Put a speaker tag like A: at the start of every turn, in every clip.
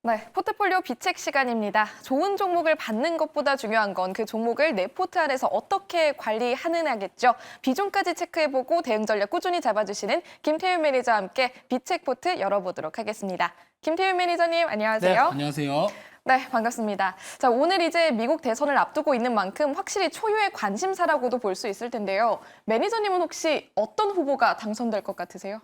A: 네, 포트폴리오 비책 시간입니다. 좋은 종목을 받는 것보다 중요한 건 그 종목을 내 포트 안에서 어떻게 관리하느냐겠죠. 비중까지 체크해보고 대응 전략 꾸준히 잡아주시는 김태윤 매니저와 함께 비책 포트 열어보도록 하겠습니다. 김태윤 매니저님,
B: 네,
A: 안녕하세요.
B: 안녕하세요.
A: 네, 반갑습니다. 자, 오늘 이제 미국 대선을 앞두고 있는 만큼 확실히 초유의 관심사라고도 볼 수 있을 텐데요. 매니저님은 혹시 어떤 후보가 당선될 것 같으세요?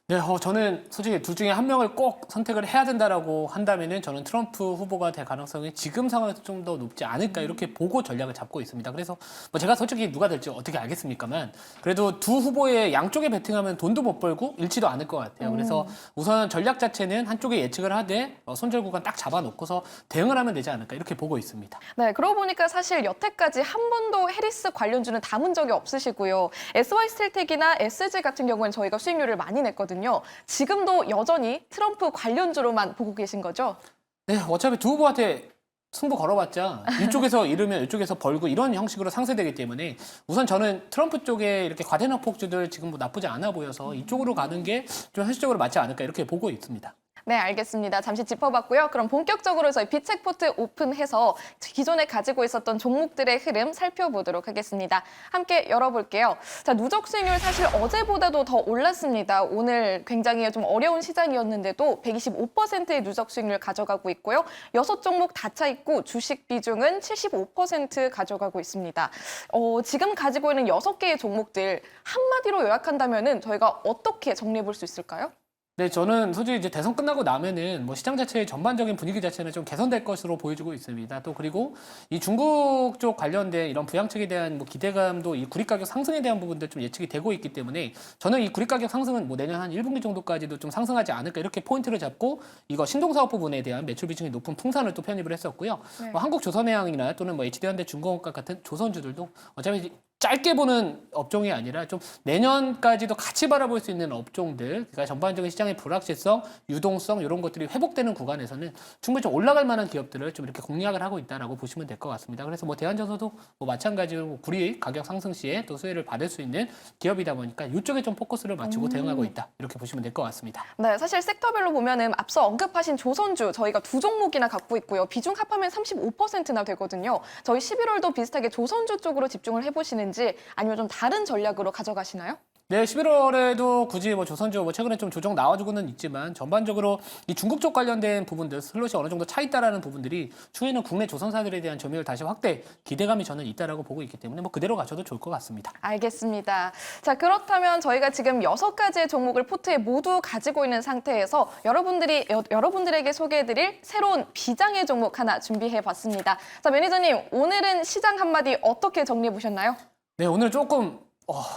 B: 네, 저는 솔직히 둘 중에 한 명을 꼭 선택을 해야 된다라고 한다면은 저는 트럼프 후보가 될 가능성이 지금 상황에서 좀 더 높지 않을까 이렇게 보고 전략을 잡고 있습니다. 그래서 뭐 제가 솔직히 누가 될지 어떻게 알겠습니까만 그래도 두 후보의 양쪽에 베팅하면 돈도 못 벌고 잃지도 않을 것 같아요. 그래서 우선 전략 자체는 한쪽에 예측을 하되 손절 구간 딱 잡아놓고서 대응을 하면 되지 않을까 이렇게 보고 있습니다.
A: 네, 그러고 보니까 사실 여태까지 한 번도 해리스 관련주는 담은 적이 없으시고요. SY스텔텍이나 SG 같은 경우는 저희가 수익률을 많이 냈거든요. 지금도 여전히 트럼프 관련주로만 보고 계신 거죠?
B: 네, 어차피 두 후보한테 승부 걸어봤자 이쪽에서 잃으면 이쪽에서 벌고 이런 형식으로 상쇄되기 때문에 우선 저는 트럼프 쪽에 이렇게 과대낙폭주들 지금 뭐 나쁘지 않아 보여서 이쪽으로 가는 게 좀 현실적으로 맞지 않을까 이렇게 보고 있습니다.
A: 네, 알겠습니다. 잠시 짚어봤고요. 그럼 본격적으로 저희 비책 포트 오픈해서 기존에 가지고 있었던 종목들의 흐름 살펴보도록 하겠습니다. 함께 열어볼게요. 자, 누적 수익률 사실 어제보다도 더 올랐습니다. 오늘 굉장히 좀 어려운 시장이었는데도 125%의 누적 수익률 가져가고 있고요. 6종목 다 차 있고 주식 비중은 75% 가져가고 있습니다. 지금 가지고 있는 6개의 종목들 한마디로 요약한다면은 저희가 어떻게 정리해 볼 수 있을까요?
B: 네, 저는 솔직히 이제 대선 끝나고 나면은 뭐 시장 자체의 전반적인 분위기 자체는 좀 개선될 것으로 보여지고 있습니다. 또 그리고 이 중국 쪽 관련된 이런 부양책에 대한 뭐 기대감도 이 구리 가격 상승에 대한 부분들 좀 예측이 되고 있기 때문에 저는 이 구리 가격 상승은 뭐 내년 한 1분기 정도까지도 좀 상승하지 않을까 이렇게 포인트를 잡고 이거 신동사업 부분에 대한 매출 비중이 높은 풍산을 또 편입을 했었고요.
A: 네.
B: 뭐 한국조선해양이나 또는 뭐 HD현대중공업과 같은 조선주들도 어차피 짧게 보는 업종이 아니라 좀 내년까지도 같이 바라볼 수 있는 업종들, 그러니까 전반적인 시장의 불확실성, 유동성 이런 것들이 회복되는 구간에서는 충분히 좀 올라갈 만한 기업들을 좀 이렇게 공략을 하고 있다라고 보시면 될 것 같습니다. 그래서 뭐 대한전서도 뭐 마찬가지로 뭐 구리 가격 상승 시에 또 수혜를 받을 수 있는 기업이다 보니까 이쪽에 좀 포커스를 맞추고 대응하고 있다 이렇게 보시면 될 것 같습니다.
A: 네, 사실 섹터별로 보면은 앞서 언급하신 조선주 저희가 두 종목이나 갖고 있고요. 비중 합하면 35%나 되거든요. 저희 11월도 비슷하게 조선주 쪽으로 집중을 해보시는지 아니면 좀 다른 전략으로 가져가시나요?
B: 네, 11월에도 굳이 뭐 조선주 뭐 최근에 좀 조정 나와주고는 있지만 전반적으로 이 중국 쪽 관련된 부분들 슬롯이 어느 정도 차 있다라는 부분들이 추후에는 국내 조선사들에 대한 점유율 다시 확대 기대감이 저는 있다라고 보고 있기 때문에 뭐 그대로 가셔도 좋을 것 같습니다.
A: 알겠습니다. 자, 그렇다면 저희가 지금 6가지의 종목을 포트에 모두 가지고 있는 상태에서 여러분들에게 소개해드릴 새로운 비장의 종목 하나 준비해봤습니다. 자, 매니저님, 오늘은 시장 한마디 어떻게 정리해보셨나요?
B: 네, 오늘 조금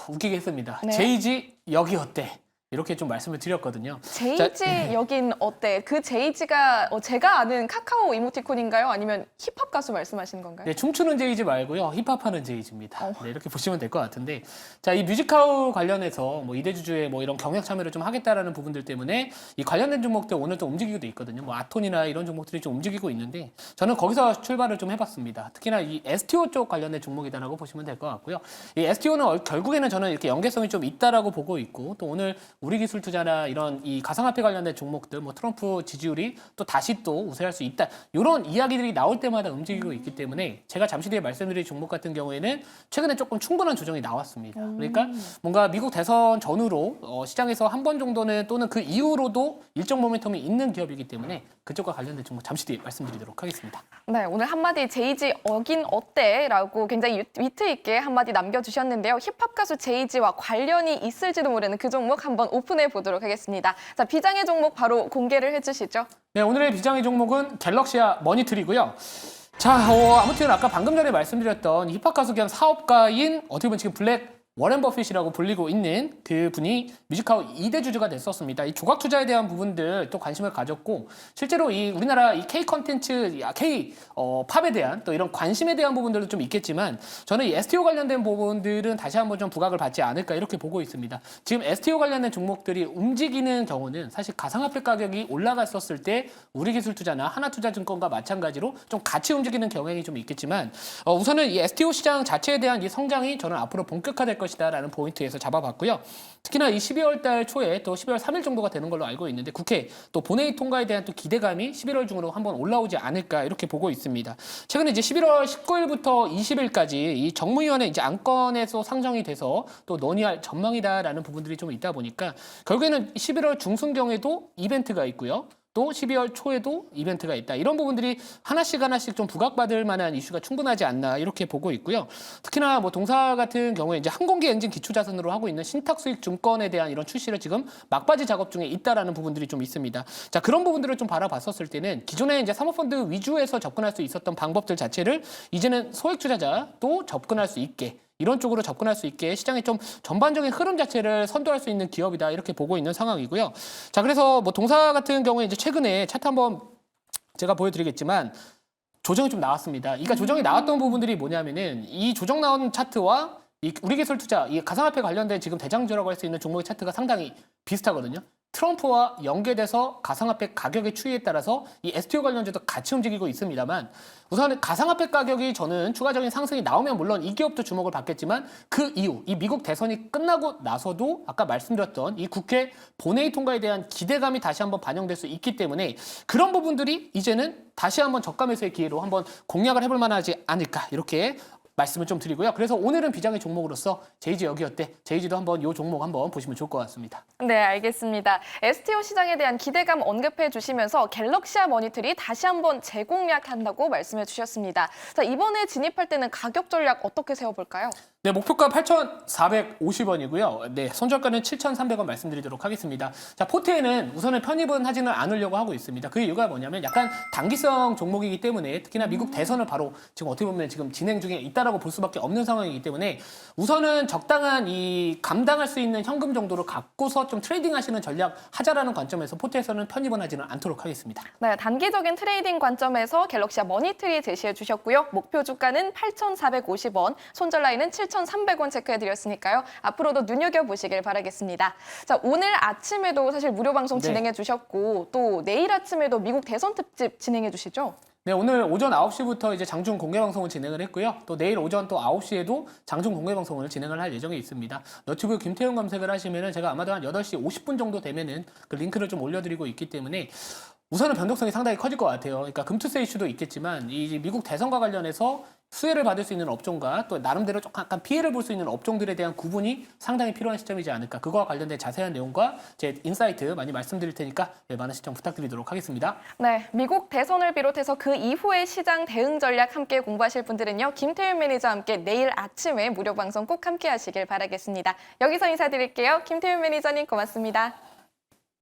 B: 웃기게 했습니다.
A: 네.
B: 제이지 여기 어때? 이렇게 좀 말씀을 드렸거든요.
A: 제이지 여긴 어때? 그 제이지가 제가 아는 카카오 이모티콘인가요? 아니면 힙합 가수 말씀하시는 건가요?
B: 네, 춤추는 제이지 말고요. 힙합하는 제이지입니다.
A: 어.
B: 네, 이렇게 보시면 될 것 같은데. 자, 이 뮤직하우 관련해서 뭐 이대주주의 뭐 이런 경영 참여를 좀 하겠다라는 부분들 때문에 이 관련된 종목들 오늘 또 움직이고 있거든요. 뭐 아톤이나 이런 종목들이 좀 움직이고 있는데 저는 거기서 출발을 좀 해봤습니다. 특히나 이 STO 쪽 관련된 종목이다라고 보시면 될 것 같고요. 이 STO는 결국에는 저는 이렇게 연계성이 좀 있다라고 보고 있고 또 오늘 우리 기술 투자나 이런 이 가상화폐 관련된 종목들, 뭐 트럼프 지지율이 또 다시 또 우세할 수 있다. 이런 이야기들이 나올 때마다 움직이고 있기 때문에 제가 잠시 뒤에 말씀드릴 종목 같은 경우에는 최근에 조금 충분한 조정이 나왔습니다. 그러니까 뭔가 미국 대선 전후로 시장에서 한 번 정도는 또는 그 이후로도 일정 모멘텀이 있는 기업이기 때문에 그쪽과 관련된 종목 잠시 뒤에 말씀드리도록 하겠습니다.
A: 네, 오늘 한마디 제이지 어긴 어때? 라고 굉장히 위트 있게 한마디 남겨주셨는데요. 힙합 가수 제이지와 관련이 있을지도 모르는 그 종목 한번 오픈해 보도록 하겠습니다. 자, 비장의 종목 바로 공개를 해주시죠.
B: 네, 오늘의 비장의 종목은 갤럭시아 머니트리고요. 자, 아무튼 아까 방금 전에 말씀드렸던 힙합 가수 겸 사업가인 어떻게 보면 지금 블랙 워렌 버핏이라고 불리고 있는 그 분이 뮤직하우 2대 주주가 됐었습니다. 이 조각 투자에 대한 부분들 또 관심을 가졌고 실제로 이 우리나라 이 K 컨텐츠, K 팝에 대한 또 이런 관심에 대한 부분들도 좀 있겠지만 저는 이 STO 관련된 부분들은 다시 한번 좀 부각을 받지 않을까 이렇게 보고 있습니다. 지금 STO 관련된 종목들이 움직이는 경우는 사실 가상화폐 가격이 올라갔었을 때 우리기술투자나 하나투자증권과 마찬가지로 좀 같이 움직이는 경향이 좀 있겠지만 우선은 이 STO 시장 자체에 대한 이 성장이 저는 앞으로 본격화될 것이다라는 포인트에서 잡아봤고요. 특히나 이 12월 달 초에 또 12월 3일 정도가 되는 걸로 알고 있는데 국회 또 본회의 통과에 대한 또 기대감이 11월 중으로 한번 올라오지 않을까 이렇게 보고 있습니다. 최근에 이제 11월 19일부터 20일까지 이 정무위원회 이제 안건에서 상정이 돼서 또 논의할 전망이다라는 부분들이 좀 있다 보니까 결국에는 11월 중순경에도 이벤트가 있고요. 또 12월 초에도 이벤트가 있다. 이런 부분들이 하나씩 좀 부각받을 만한 이슈가 충분하지 않나 이렇게 보고 있고요. 특히나 뭐 동사 같은 경우에 이제 항공기 엔진 기초 자산으로 하고 있는 신탁 수익 증권에 대한 이런 출시를 지금 막바지 작업 중에 있다라는 부분들이 좀 있습니다. 자, 그런 부분들을 좀 바라봤었을 때는 기존에 이제 사모펀드 위주에서 접근할 수 있었던 방법들 자체를 이제는 소액 투자자도 접근할 수 있게 이런 쪽으로 접근할 수 있게 시장의 좀 전반적인 흐름 자체를 선도할 수 있는 기업이다 이렇게 보고 있는 상황이고요. 자, 그래서 뭐 동사 같은 경우에 이제 최근에 차트 한번 제가 보여드리겠지만 조정이 좀 나왔습니다. 그러니까 조정이 나왔던 부분들이 뭐냐면은 이 조정 나온 차트와 이 우리기술 투자, 이 가상화폐 관련된 지금 대장주라고 할 수 있는 종목의 차트가 상당히 비슷하거든요. 트럼프와 연계돼서 가상화폐 가격의 추이에 따라서 이 STO 관련주도 같이 움직이고 있습니다만 우선 가상화폐 가격이 저는 추가적인 상승이 나오면 물론 이 기업도 주목을 받겠지만 그 이후 이 미국 대선이 끝나고 나서도 아까 말씀드렸던 이 국회 본회의 통과에 대한 기대감이 다시 한번 반영될 수 있기 때문에 그런 부분들이 이제는 다시 한번 저가 매수의 기회로 한번 공략을 해볼 만하지 않을까 이렇게 말씀을 좀 드리고요. 그래서 오늘은 비장의 종목으로서 제이지 여기어때 제이지도 한번 이 종목 한번 보시면 좋을 것 같습니다.
A: 네, 알겠습니다. STO 시장에 대한 기대감 언급해 주시면서 갤럭시아 머니터리 다시 한번 재공략한다고 말씀해 주셨습니다. 자, 이번에 진입할 때는 가격 전략 어떻게 세워볼까요?
B: 네, 목표가 8,450원이고요. 네, 손절가는 7,300원 말씀드리도록 하겠습니다. 자, 포트에는 우선은 편입은 하지는 않으려고 하고 있습니다. 그 이유가 뭐냐면 약간 단기성 종목이기 때문에 특히나 미국 대선을 바로 지금 어떻게 보면 지금 진행 중에 있다라고 볼 수밖에 없는 상황이기 때문에 우선은 적당한 이 감당할 수 있는 현금 정도를 갖고서 좀 트레이딩 하시는 전략 하자라는 관점에서 포트에서는 편입은 하지는 않도록 하겠습니다.
A: 네, 단기적인 트레이딩 관점에서 갤럭시아 머니터리 제시해 주셨고요. 목표 주가는 8,450원, 손절 라인은 7,300원 체크해드렸으니까요. 앞으로도 눈여겨보시길 바라겠습니다. 자, 오늘 아침에도 사실 무료 방송
B: 네.
A: 진행해 주셨고 또 내일 아침에도 미국 대선 특집 진행해 주시죠?
B: 네, 오늘 오전 9시부터 이제 장중 공개 방송을 진행을 했고요. 또 내일 오전 또 9시에도 장중 공개 방송을 진행을 할 예정이 있습니다. 너튜브 김태형 검색을 하시면은 제가 아마도 한 8시 50분 정도 되면은 그 링크를 좀 올려드리고 있기 때문에 우선은 변동성이 상당히 커질 것 같아요. 그러니까 금투세 이슈도 있겠지만 이 미국 대선과 관련해서 수혜를 받을 수 있는 업종과 또 나름대로 좀 약간 피해를 볼 수 있는 업종들에 대한 구분이 상당히 필요한 시점이지 않을까. 그거와 관련된 자세한 내용과 제 인사이트 많이 말씀드릴 테니까 많은 시청 부탁드리도록 하겠습니다.
A: 네, 미국 대선을 비롯해서 그 이후의 시장 대응 전략 함께 공부하실 분들은요. 김태윤 매니저와 함께 내일 아침에 무료 방송 꼭 함께 하시길 바라겠습니다. 여기서 인사드릴게요. 김태윤 매니저님 고맙습니다.